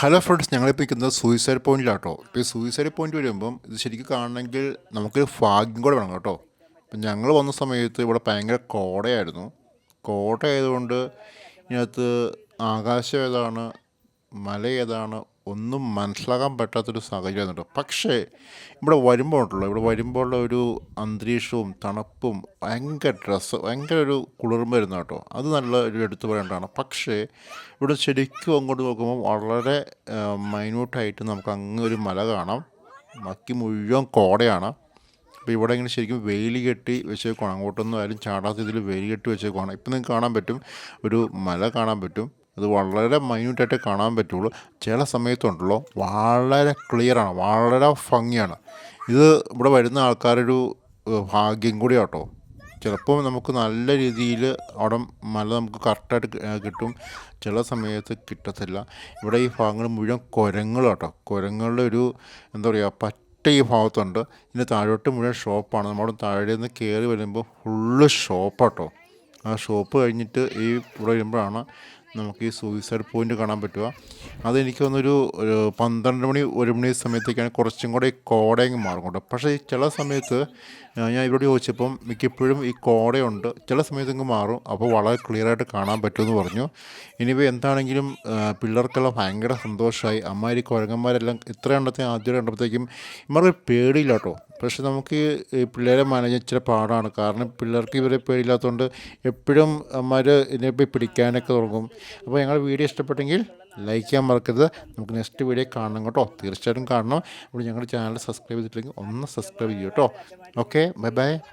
Hello friends, ഞങ്ങളിപ്പോൾ നിൽക്കുന്നത് suicide പോയിന്റിലാട്ടോ. ഇപ്പോൾ ഈ സൂയിസൈഡ് പോയിന്റ് വരുമ്പം ഇത് ശരിക്കും കാണണമെങ്കിൽ നമുക്കൊരു ഭാഗ്യം കൂടെ വേണം കേട്ടോ. ഇപ്പം ഞങ്ങൾ വന്ന സമയത്ത് ഇവിടെ ഭയങ്കര കോടയായിരുന്നു. കോട ആയതുകൊണ്ട് ഇതിനകത്ത് ആകാശം ഏതാണ് മല ഏതാണ് ഒന്നും മനസ്സിലാക്കാൻ പറ്റാത്തൊരു സാഹചര്യമായിരുന്നു കേട്ടോ. പക്ഷേ ഇവിടെ വരുമ്പോൾ ഉള്ള ഒരു അന്തരീക്ഷവും തണുപ്പും ഭയങ്കര ഒരു കുളിർമ വരുന്ന കേട്ടോ. അത് നല്ല ഒരു എടുത്തു പറയേണ്ടതാണ്. പക്ഷേ ഇവിടെ ശരിക്കും അങ്ങോട്ട് നോക്കുമ്പോൾ വളരെ മൈന്യൂട്ടായിട്ട് നമുക്ക് അങ്ങ് ഒരു മല കാണാം. ബാക്കി മുഴുവൻ കോടയാണ്. അപ്പോൾ ഇവിടെ ഇങ്ങനെ ശരിക്കും വെയിൽ കെട്ടി വെച്ചേക്കുവാണ്. അങ്ങോട്ടൊന്നും ആരും ചാടാത്ത ഇതിൽ വെയിൽ കെട്ടി വെച്ചേക്കുവാണ്. ഇപ്പം നിങ്ങൾക്ക് കാണാൻ പറ്റും, ഒരു മല കാണാൻ പറ്റും. അത് വളരെ മൈന്യൂട്ടായിട്ട് കാണാൻ പറ്റുള്ളൂ. ചില സമയത്തുണ്ടല്ലോ വളരെ ക്ലിയറാണ്, വളരെ ഭംഗിയാണ്. ഇത് ഇവിടെ വരുന്ന ആൾക്കാരൊരു ഭാഗ്യം കൂടി കേട്ടോ. ചിലപ്പോൾ നമുക്ക് നല്ല രീതിയിൽ അവിടെ മല നമുക്ക് കറക്റ്റായിട്ട് കിട്ടും, ചില സമയത്ത് കിട്ടത്തില്ല. ഇവിടെ ഈ ഭാഗങ്ങൾ മുഴുവൻ കുരങ്ങൾ കേട്ടോ. കുരങ്ങളുടെ ഒരു എന്താ പറയുക ഈ ഭാഗത്തുണ്ട്. ഇതിന് താഴോട്ട് മുഴുവൻ ഷോപ്പാണ്. നമ്മൾ താഴെ നിന്ന് കയറി വരുമ്പോൾ ഫുള്ള് ഷോപ്പാട്ടോ. ആ ഷോപ്പ് കഴിഞ്ഞിട്ട് ഇവിടെ വരുമ്പോഴാണ് നമുക്ക് ഈ സൂയിസൈഡ് പോയിൻ്റ് കാണാൻ പറ്റുക. അതെനിക്ക് തോന്നുന്നൊരു 12 മണി 1 മണി സമയത്തേക്കാണ് കുറച്ചും കൂടെ ഈ കോടയങ്ങ് മാറും കേട്ടോ. പക്ഷേ ഈ ചില സമയത്ത് ഞാൻ ഇവരോട് ചോദിച്ചപ്പം മിക്കപ്പോഴും ഈ കോടയുണ്ട്, ചില സമയത്തങ്ങ് മാറും. അപ്പോൾ വളരെ ക്ലിയറായിട്ട് കാണാൻ പറ്റുമെന്ന് പറഞ്ഞു. ഇനിയിപ്പോൾ എന്താണെങ്കിലും പിള്ളേർക്കെല്ലാം ഭയങ്കര സന്തോഷമായി. അമ്മാതിരി കുരങ്ങന്മാരെല്ലാം ഇത്ര എണ്ണത്തെ ആദ്യം കണ്ടപ്പോഴത്തേക്കും ഇവർക്ക് പേടിയില്ല കേട്ടോ. പക്ഷെ നമുക്ക് ഈ പിള്ളേരെ മാനേജ് ഇച്ചിരി പാടാണ്. കാരണം പിള്ളേർക്ക് ഇവരെ പേടിയില്ലാത്തതുകൊണ്ട് എപ്പോഴും അമ്മമാർ ഇതിനെപ്പോയി പിടിക്കാനൊക്കെ തുടങ്ങും. അപ്പോൾ ഞങ്ങളുടെ വീഡിയോ ഇഷ്ടപ്പെട്ടെങ്കിൽ ലൈക്ക് ചെയ്യാൻ മറക്കരുത്. നമുക്ക് നെക്സ്റ്റ് വീഡിയോ കാണണം കേട്ടോ, തീർച്ചയായിട്ടും കാണണം. അപ്പോൾ ഞങ്ങളുടെ ചാനൽ സബ്സ്ക്രൈബ് ചെയ്തിട്ടില്ലെങ്കിൽ ഒന്ന് സബ്സ്ക്രൈബ് ചെയ്യൂ കേട്ടോ. Okay, bye bye.